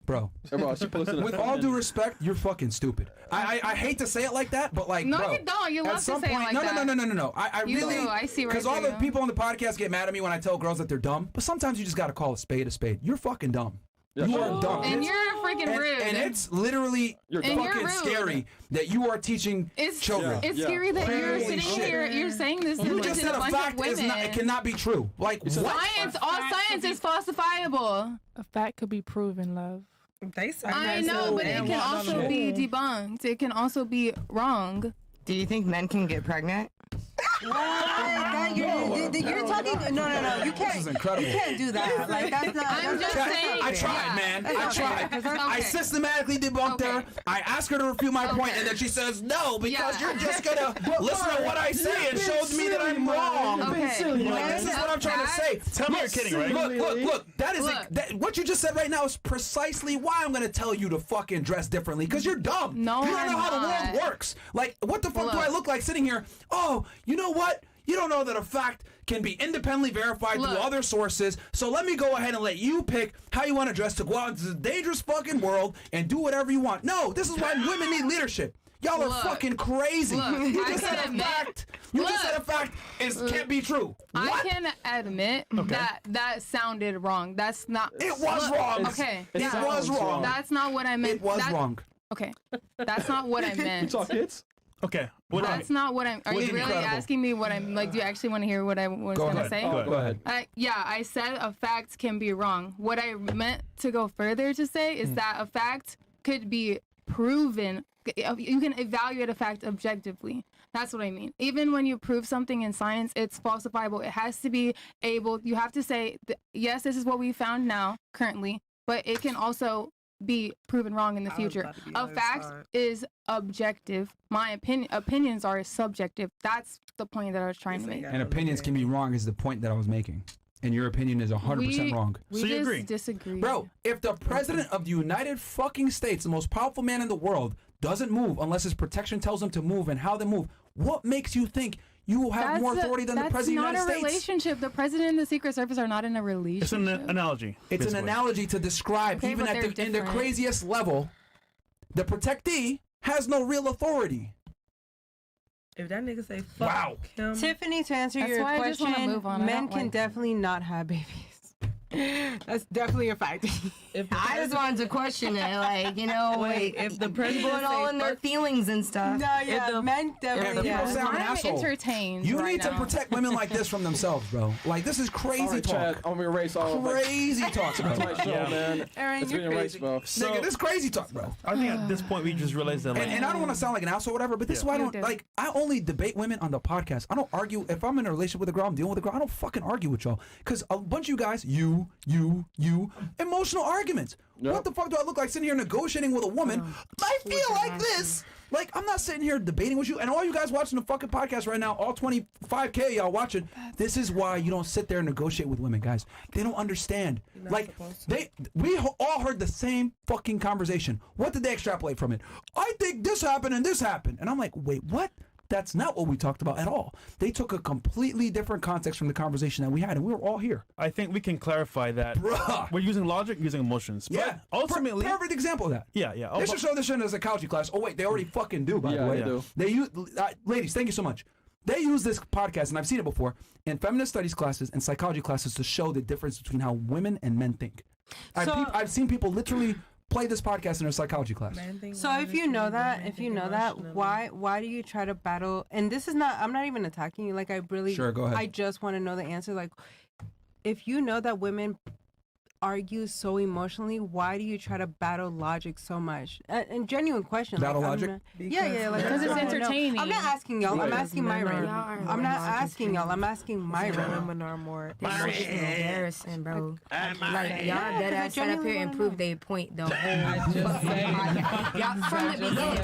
Bro. Hey, bro, she posted With all due respect, you're fucking stupid. I hate to say it like that, but like, No, bro, you don't. You at love to some say it point, like no, that. No. I You really, do. I see where because you're all the going. people on the podcast get mad at me when I tell girls that they're dumb, but sometimes you just gotta call a spade a spade. You're fucking dumb. Yeah, you sure. are dumb. And you're freaking rude. And it's literally You're And fucking you're rude. scary that you are teaching children. It's Yeah. scary that you're Holy sitting shit. here. You're saying this You to just a said a bunch fact of is women. not, it cannot be true. Like, what? Science, all science is falsifiable. A fact could be proven, love. They say I know, but it can also be debunked. It can also be wrong. Do you think men can get pregnant? You're talking. No. You can't. This is incredible. You can't do that. Like, that's not. I'm just saying. I tried, man. I tried. Okay. I systematically debunked her. I asked her to refute my point, and then she says no because you're just gonna listen to what I say and shows me that I'm wrong. Okay. Like, this is what I'm trying to say. Tell me you're kidding, right? Look. That is what you just said right now is precisely why I'm gonna tell you to fucking dress differently because you're dumb. No, you don't know how the I'm world works. Like, what the fuck do I look like sitting here? Oh, you know what? You don't know that a fact can be independently verified through other sources, so let me go ahead and let you pick how you want to dress to go out into this dangerous fucking world and do whatever you want. No, this is why women need leadership. Y'all are fucking crazy. You just said a fact. You just said a fact can't be true. What? I can admit that sounded wrong. That's not. It was wrong. Okay. It was wrong. That's not what I meant. It was wrong. Okay. That's not what I meant. You talk kids? Okay. That's not what I'm. Are you really incredible. asking me what I'm like? Do you actually want to hear what I was going to say? Go ahead. Yeah, I said a fact can be wrong. What I meant to go further to say is that a fact could be proven. You can evaluate a fact objectively. That's what I mean. Even when you prove something in science, it's falsifiable. It has to be able. You have to say, yes, this is what we found now, currently, but it can also be proven wrong in the future. A fact is objective. My opinions are subjective. That's the point that I was trying to make. And opinions can be wrong is the point that I was making. And your opinion is 100% wrong. We so you agree? Disagree. Bro, if the president of the United fucking States, the most powerful man in the world, doesn't move unless his protection tells him to move and how they move, what makes you think you have more authority than the president of the United States? That's not a relationship. The president and the Secret Service are not in a relationship. It's an analogy. It's basically an analogy to describe, okay, even in the craziest level, the protectee has no real authority. If that nigga say fuck him. Tiffany, to answer your question, men can definitely not have babies. That's definitely a fact. I just wanted to question it, like, you know, if the president going all in their feelings and stuff. No, yeah, men definitely. I'm entertained. You need to protect women like this from themselves, bro. Like, this is crazy talk. Chad, I'm gonna erase all crazy talk, bro. That's my show, man. Aaron, it's you're crazy. Bro. So, nigga, this crazy talk, bro. I think at this point we just realized that. Like, and I don't want to sound like an asshole or whatever, but this is why I don't like. I only debate women on the podcast. I don't argue. If I'm in a relationship with a girl, I'm dealing with a girl. I don't fucking argue with y'all because a bunch of you guys, you, emotional arguments. Yep. What the fuck do I look like sitting here negotiating with a woman? I feel like this. Like, I'm not sitting here debating with you. And all you guys watching the fucking podcast right now, all 25K y'all watching, this is why you don't sit there and negotiate with women, guys. They don't understand. Like, we all heard the same fucking conversation. What did they extrapolate from it? I think this happened and this happened. And I'm like, wait, what? That's not what we talked about at all. They took a completely different context from the conversation that we had, and we were all here. I think we can clarify that. Bruh. We're using logic, using emotions. Yeah. But ultimately, perfect example of that. Yeah, yeah. They should show this shit in a psychology class. Oh wait, they already fucking do. By the way, they do. They use ladies. Thank you so much. They use this podcast, and I've seen it before in feminist studies classes and psychology classes to show the difference between how women and men think. I've seen people literally play this podcast in a psychology class. So if you know that, why do you try to battle? And this is not, I'm not even attacking you. Like, I really, sure, go ahead. I just want to know the answer. Like, if you know that women argue so emotionally, why do you try to battle logic so much? And genuine question. Battle like, logic? Because it's entertaining. I'm not asking y'all. I'm asking Myron. I'm not asking y'all. I'm asking Myron. Women are more. This shit is embarrassing, bro. Like, y'all dead ass sat up here and proved their point the whole y'all from the beginning,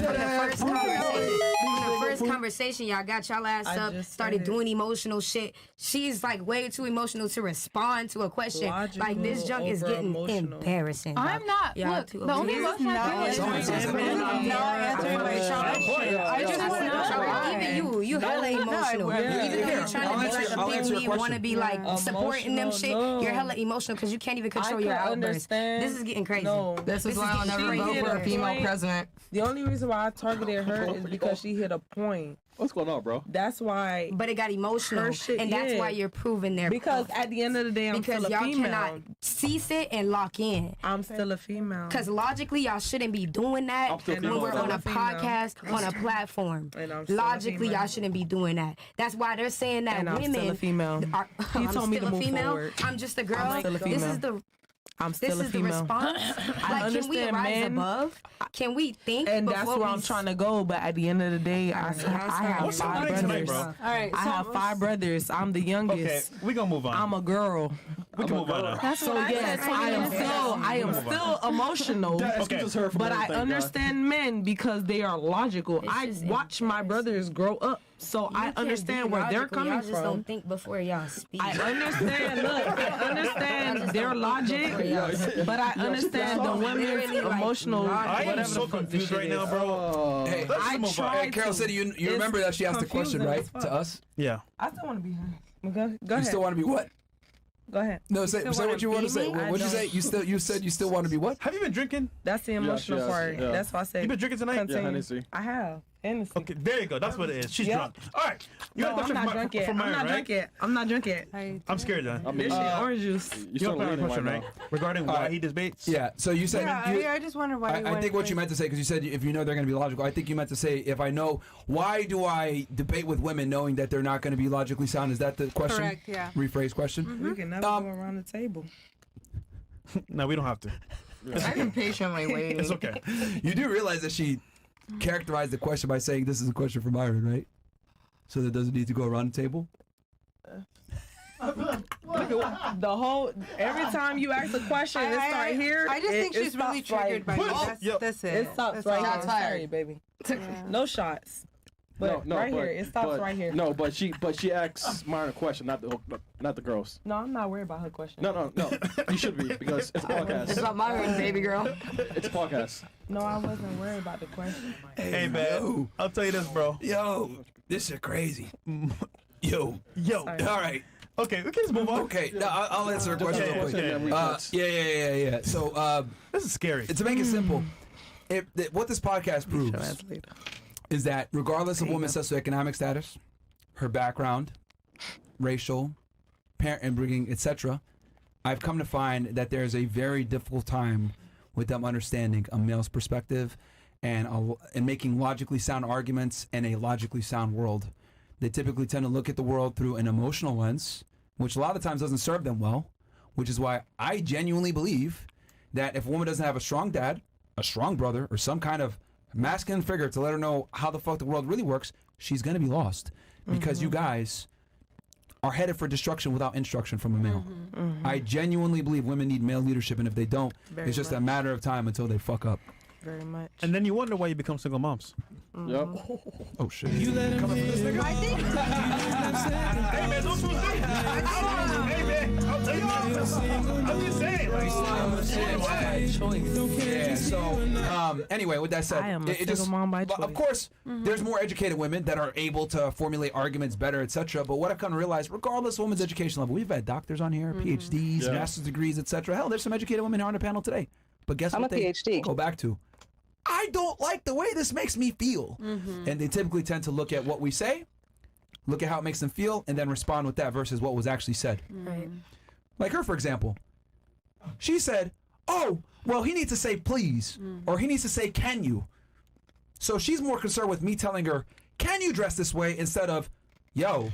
from the first conversation, y'all got y'all ass up, started doing emotional shit. She's like way too emotional to respond to a question. Like, this junk is getting embarrassing. I'm not. Look, the only emotion I feel is I just want to know. Even you hella emotional. Even if you're trying to be like a big we want to be like supporting them shit, you're hella emotional because you can't even control your outbursts. This is getting crazy. This is why I'll never vote for a female president. The only reason why I targeted her is because she hit a point. What's going on, bro? That's why. But it got emotional, and that's why you're proving their because at the end of the day, I'm still a female. Because y'all cannot cease it and lock in. I'm still a female. Because logically, y'all shouldn't be doing that when we're on a podcast, on a platform. Logically, y'all shouldn't be doing that. That's why they're saying that women. I'm still a female. He told me to move forward. I'm just a girl. I'm still a female. This is the. I'm still a female. This is the response. Like, can we rise above? Can we think? And that's where I'm trying to go. But at the end of the day, I have 5 brothers. All right, I have 5 brothers. I'm the youngest. Okay, we gonna move on. I'm a girl. We can move on now. So yes, I am still emotional. But I understand men because they are logical. I watch my brothers grow up. So I understand where they're coming y'all just from. Don't think before y'all speak. I understand. Look, I understand their logic, but I understand the women's emotional. I am so confused right now, bro. Hey, Carol said you remember that she asked the question, right, to us? Yeah. I still want to be her. Go ahead. You still want to be what? Go ahead. No, say what you want to say. What'd you say? You said you still want to be what? Have you been drinking? That's the emotional part. Yeah. That's why I say. You been drinking tonight? Yeah, Hennessy. I have. Hennessy. Okay, there you go. That's what it is. She's drunk. All right. You no, I'm not drunk yet. I'm not drunk yet. I'm not drunk yet. I'm scared, John. This shit orange juice. You have a question, right? Regarding why he debates? Yeah. So you said. I just wonder why. I think what you meant to say, because you said if you know they're going to be logical. I think you meant to say if I know, why do I debate with women knowing that they're not going to be logically sound? Is that the question? Correct. Yeah. Rephrase question. We can never go around the table. No, we don't have to. I've been patiently waiting. It's okay. You do realize that she characterized the question by saying this is a question for Myron, right? So that doesn't need to go around the table? The whole every time you ask a question, it starts here. I just think she's really triggered by me. That's it. It stops right here. Sorry, baby. No shots. But here, it stops right here. No, but she asks Myron a question, not the girls. No, I'm not worried about her question. No. You should be, because it's a podcast. It's about Myron, baby girl. It's a podcast. No, I wasn't worried about the question. Hey, man. I'll tell you this, bro. Yo, this is crazy. Yo. Sorry. All right. Okay, we can just move on. Okay, no, I'll answer a question real quick. Yeah. So, this is scary. To make it simple, what this podcast proves is that regardless of women's socioeconomic status, her background, racial, parent upbringing, etc., I've come to find that there's a very difficult time with them understanding a male's perspective and making logically sound arguments in a logically sound world. They typically tend to look at the world through an emotional lens, which a lot of times doesn't serve them well, which is why I genuinely believe that if a woman doesn't have a strong dad, a strong brother, or some kind of masculine figure to let her know how the fuck the world really works, she's going to be lost. Because you guys are headed for destruction without instruction from a male. I genuinely believe women need male leadership, and if they don't, it's just a matter of time until they fuck up. Very much. And then you wonder why you become single moms. Yep. Oh shit. You let him coming for this nigga? I think. Hey man, don't do that. Hey man, I'll tell you I'm just saying. Yeah. So anyway, with that said, I am a single mom by choice. Of course, there's more educated women that are able to formulate arguments better, etc. But what I've come to realize, regardless of women's education level, we've had doctors on here, PhDs, master's degrees, etc. Hell, there's some educated women here on the panel today. But guess what? I'm a PhD. Go back to. I don't like the way this makes me feel. And they typically tend to look at what we say, look at how it makes them feel, and then respond with that versus what was actually said. Right. Like her, for example. She said, oh, well, he needs to say please, or he needs to say can you. So she's more concerned with me telling her, can you dress this way, instead of, yo,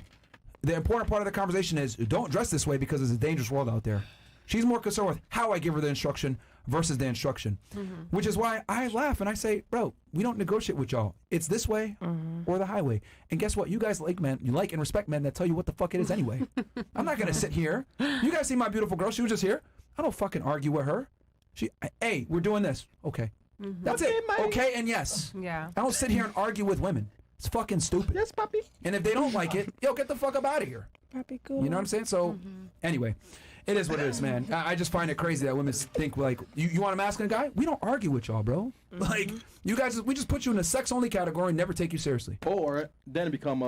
the important part of the conversation is don't dress this way because it's a dangerous world out there. She's more concerned with how I give her the instruction versus the instruction, which is why I laugh and I say, bro, we don't negotiate with y'all. It's this way or the highway. And guess what? You guys like men. You like and respect men that tell you what the fuck it is anyway. I'm not going to sit here. You guys see my beautiful girl. She was just here. I don't fucking argue with her. Hey, we're doing this. Okay. That's it. Okay and yes. Yeah. I don't sit here and argue with women. It's fucking stupid. Yes, puppy. And if they don't like it, yo, get the fuck up out of here. Puppy, cool. You know what I'm saying? So, anyway. It is what it is, man. I just find it crazy that women think, like, you want a masculine guy? We don't argue with y'all, bro. Like, you guys, we just put you in a sex-only category and never take you seriously. Or then become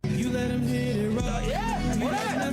You let him hit it right. Yeah,